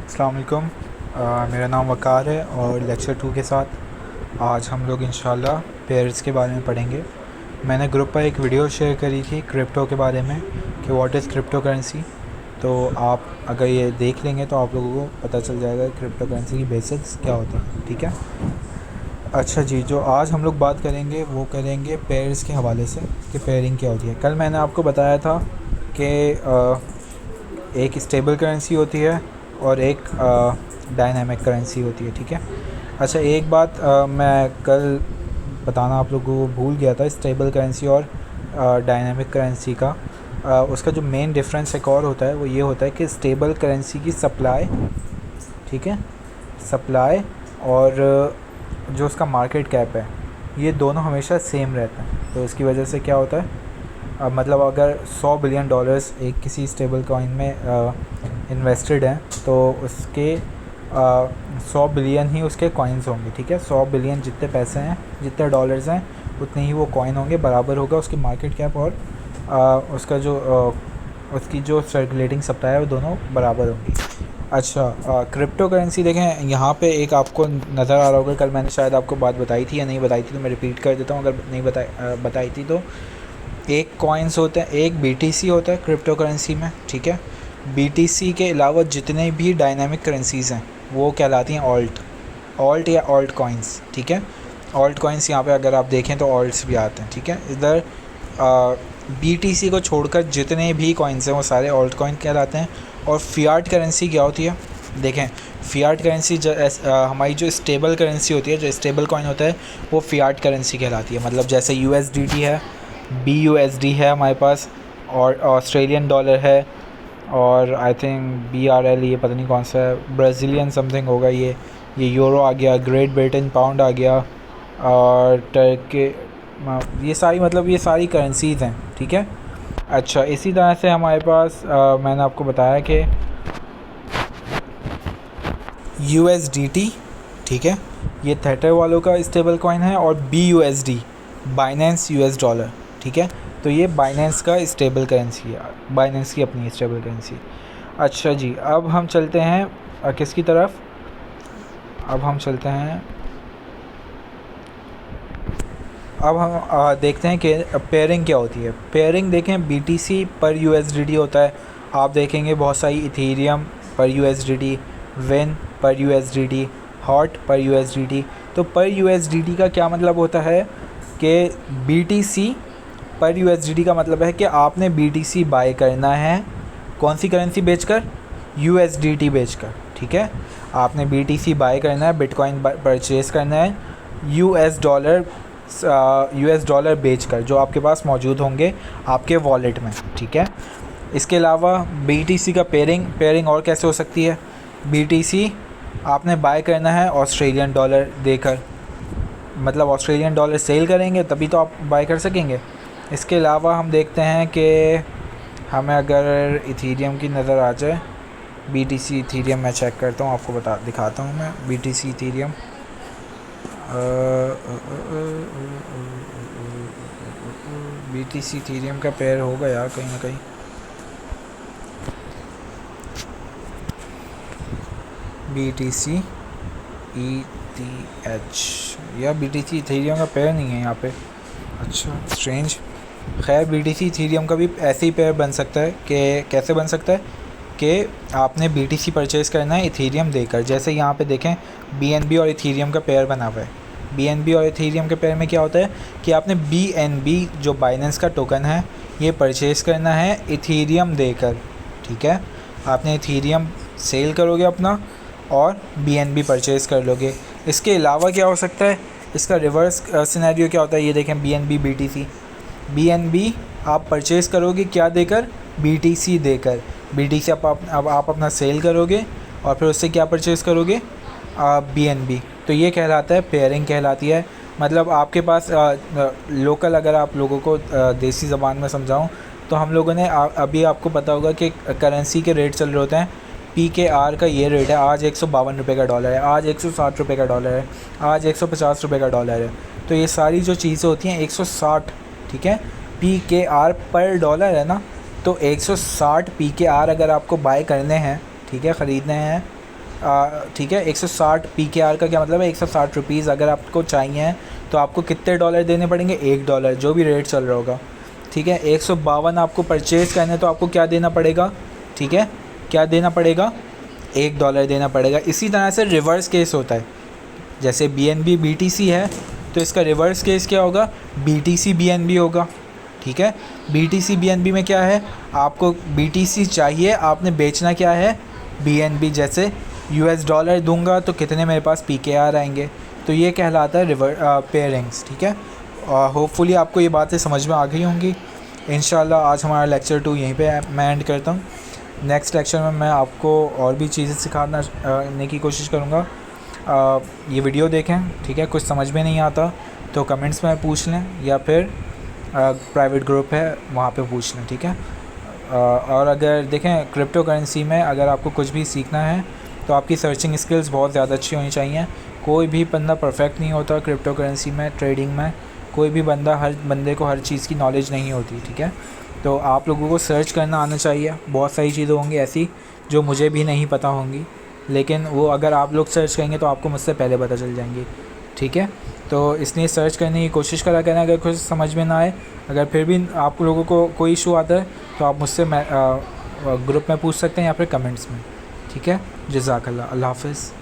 अस्सलाम वालेकुम। मेरा नाम वक़ार है और लेक्चर 2 के साथ आज हम लोग इंशाल्लाह पेयर्स के बारे में पढ़ेंगे। मैंने ग्रुप पर एक वीडियो शेयर करी थी क्रिप्टो के बारे में कि व्हाट इज़ क्रिप्टो करेंसी। तो आप अगर ये देख लेंगे तो आप लोगों को पता चल जाएगा क्रिप्टो करेंसी की बेसिक्स क्या होते हैं। ठीक है। अच्छा जी, जो आज हम लोग बात करेंगे वो करेंगे पेयर्स के हवाले से कि पेयरिंग क्या होती है। कल मैंने आपको बताया था कि एक स्टेबल करेंसी होती है और एक डायनामिक करेंसी होती है। ठीक है। अच्छा, एक बात मैं कल बताना आप लोगों को भूल गया था, स्टेबल करेंसी और डायनामिक करेंसी का। उसका जो मेन डिफरेंस एक और होता है वो ये होता है कि स्टेबल करेंसी की सप्लाई, ठीक है, सप्लाई और जो उसका मार्केट कैप है ये दोनों हमेशा सेम रहता है। तो इसकी वजह से क्या होता है, मतलब अगर $100 बिलियन एक किसी स्टेबल कॉइन में इन्वेस्टेड हैं तो उसके 100 बिलियन ही उसके कॉइन्स होंगे। ठीक है। 100 बिलियन जितने पैसे हैं, जितने डॉलर्स हैं, उतने ही वो कॉइन होंगे, बराबर होगा उसकी मार्केट कैप और उसका जो उसकी जो सर्कुलेटिंग सप्लाई है वो दोनों बराबर होंगी। अच्छा, क्रिप्टो करेंसी देखें, यहाँ पे एक आपको नज़र आ रहा होगा, कल मैंने शायद आपको बात बताई थी या नहीं बताई थी तो मैं रिपीट कर देता हूँ अगर नहीं बताई थी तो। एक कॉइन्स होता है, एक बीटीसी होता है क्रिप्टो करेंसी में। ठीक है। बीटीसी के अलावा जितने भी डायनामिक करेंसीज़ हैं वो कहलाती हैं ऑल्ट या ऑल्ट कॉइन्स। ठीक है। ऑल्ट कॉइन्स यहाँ पे अगर आप देखें तो ऑल्ट्स भी आते हैं। ठीक है। इधर बीटीसी को छोड़कर जितने भी कॉइन्स हैं वो सारे ऑल्ट कॉइन कहलाते हैं। और फियाट करेंसी क्या होती है, देखें, फियाट करेंसी हमारी जो स्टेबल करेंसी होती है, जो स्टेबल कॉइन होता है वो फियाट करेंसी कहलाती है। मतलब जैसे यूएसडीटी है, बीयूएसडी है हमारे पास, और ऑस्ट्रेलियन डॉलर है, और आई थिंक बीआरएल, ये पता नहीं कौन सा है, ब्राज़ीलियन समथिंग होगा, ये यूरो आ गया, ग्रेट ब्रिटेन पाउंड आ गया, और टर्की, ये सारी, मतलब ये सारी करेंसीज़ हैं। ठीक है। अच्छा, इसी तरह से हमारे पास मैंने आपको बताया कि यूएसडीटी, ठीक है, ये थेटर वालों का स्टेबल कॉइन है, और बीयूएसडी बाइनेंस यूएस डॉलर। ठीक है। तो ये बाइनेंस का स्टेबल करेंसी है, बाइनेंस की अपनी स्टेबल करेंसी। अच्छा जी, अब हम चलते हैं किसकी तरफ, अब हम चलते हैं, अब हम देखते हैं कि पेयरिंग क्या होती है। पेयरिंग देखें, बीटीसी पर यूएसडीटी होता है, आप देखेंगे बहुत सारी इथेरियम पर यूएसडीटी, वेन पर यूएसडीटी, हॉट पर यूएसडीटी। तो पर यूएसडीटी का क्या मतलब होता है कि बीटीसी पर यूएसडीटी का मतलब है कि आपने बीटीसी बाय करना है, कौन सी करेंसी बेचकर, यूएसडीटी बेचकर। ठीक है। आपने बीटीसी बाय करना है, बिटकॉइन परचेज़ करना है, यूएस डॉलर बेचकर, जो आपके पास मौजूद होंगे आपके वॉलेट में। ठीक है। इसके अलावा बीटीसी का पेयरिंग और कैसे हो सकती है, बीटीसी आपने बाय करना है ऑस्ट्रेलियन डॉलर देकर, मतलब ऑस्ट्रेलियन डॉलर सेल करेंगे तभी तो आप बाय कर सकेंगे। इसके अलावा हम देखते हैं कि हमें अगर इथीरियम की नज़र आ जाए, बीटीसी इथीरियम मैं चेक करता हूँ, आपको दिखाता हूँ मैं बीटीसी इथीरियम। बीटीसी इथीरियम का पेयर होगा यार कहीं ना कहीं, BTC ETH, या BTC इथीरियम का पेयर नहीं है यहाँ पे। अच्छा, स्ट्रेंज। खैर, BTC इथीरियम का भी ऐसे ही पेयर बन सकता है कि कैसे बन सकता है कि आपने BTC परचेज़ करना है इथीरियम देकर। जैसे यहाँ पे देखें, BNB और इथीरियम का पेयर बना हुआ है। BNB और इथीरियम के पेयर में क्या होता है कि आपने BNB जो बाइनेंस का टोकन है ये परचेज़ करना है इथीरियम देकर। ठीक है। आपने इथीरियम सेल करोगे अपना और BNB परचेज़ कर लोगे। इसके अलावा क्या हो सकता है, इसका रिवर्स सिनेरियो क्या होता है, ये देखें, BNB BTC, BNB आप परचेज़ करोगे क्या देकर, BTC देकर। BTC अब आप अपना सेल करोगे और फिर उससे क्या परचेज़ करोगे, BNB। तो ये कहलाता है पेयरिंग कहलाती है। मतलब आपके पास लोकल, अगर आप लोगों को देसी ज़बान में समझाऊं तो हम लोगों ने अभी आपको पता होगा कि करेंसी के रेट चल रहे होते हैं। PKR का ये रेट है, आज 152 रुपये का डॉलर है, आज 160 रुपये का डॉलर है, आज 150 रुपये का डॉलर है। तो ये सारी जो चीज़ें होती हैं 160, ठीक है, PKR पर डॉलर है ना, तो 160 PKR अगर आपको बाय करने हैं, ठीक है, ख़रीदने हैं, ठीक है। 160 PKR का क्या मतलब है, 160 रुपीज़ अगर आपको चाहिए तो आपको कितने डॉलर देने पड़ेंगे, $1, जो भी रेट चल रहा होगा, ठीक है। 152 आपको परचेज़ करना है तो आपको क्या देना पड़ेगा, ठीक है, क्या देना पड़ेगा, $1 देना पड़ेगा। इसी तरह से रिवर्स केस होता है, जैसे BNB BTC है तो इसका रिवर्स केस क्या होगा, BTC BNB होगा, ठीक है। BTC BNB में क्या है, आपको BTC चाहिए, आपने बेचना क्या है, BNB। जैसे $, दूंगा तो कितने मेरे पास PKR आएंगे, तो ये कहलाता है पेयरिंग्स, ठीक है। होपफुली आपको ये बातें समझ में आ गई होंगी। इंशाल्लाह आज हमारा लेक्चर 2 यहीं पे मैं एंड करता हूँ। नेक्स्ट लेक्चर में मैं आपको और भी चीज़ें सिखाने की कोशिश करूँगा। ये वीडियो देखें, ठीक है। कुछ समझ में नहीं आता तो कमेंट्स में पूछ लें, या फिर प्राइवेट ग्रुप है वहाँ पे पूछ लें, ठीक है। और अगर देखें क्रिप्टो करेंसी में अगर आपको कुछ भी सीखना है तो आपकी सर्चिंग स्किल्स बहुत ज़्यादा अच्छी होनी चाहिए। कोई भी बंदा परफेक्ट नहीं होता क्रिप्टो करेंसी में, ट्रेडिंग में कोई भी बंदा, हर बंदे को हर चीज़ की नॉलेज नहीं होती, ठीक है। तो आप लोगों को सर्च करना आना चाहिए। बहुत सारी चीज़ें होंगी ऐसी जो मुझे भी नहीं पता होंगी, लेकिन वो अगर आप लोग सर्च करेंगे तो आपको मुझसे पहले पता चल जाएंगी, ठीक है। तो इसलिए सर्च करने की कोशिश करा करें। अगर कुछ समझ में ना आए, अगर फिर भी आप लोगों को कोई इशू आता है तो आप मुझसे ग्रुप में पूछ सकते हैं या फिर कमेंट्स में, ठीक है। जज़ाकल्लाह, अल्लाह हाफ़िज़।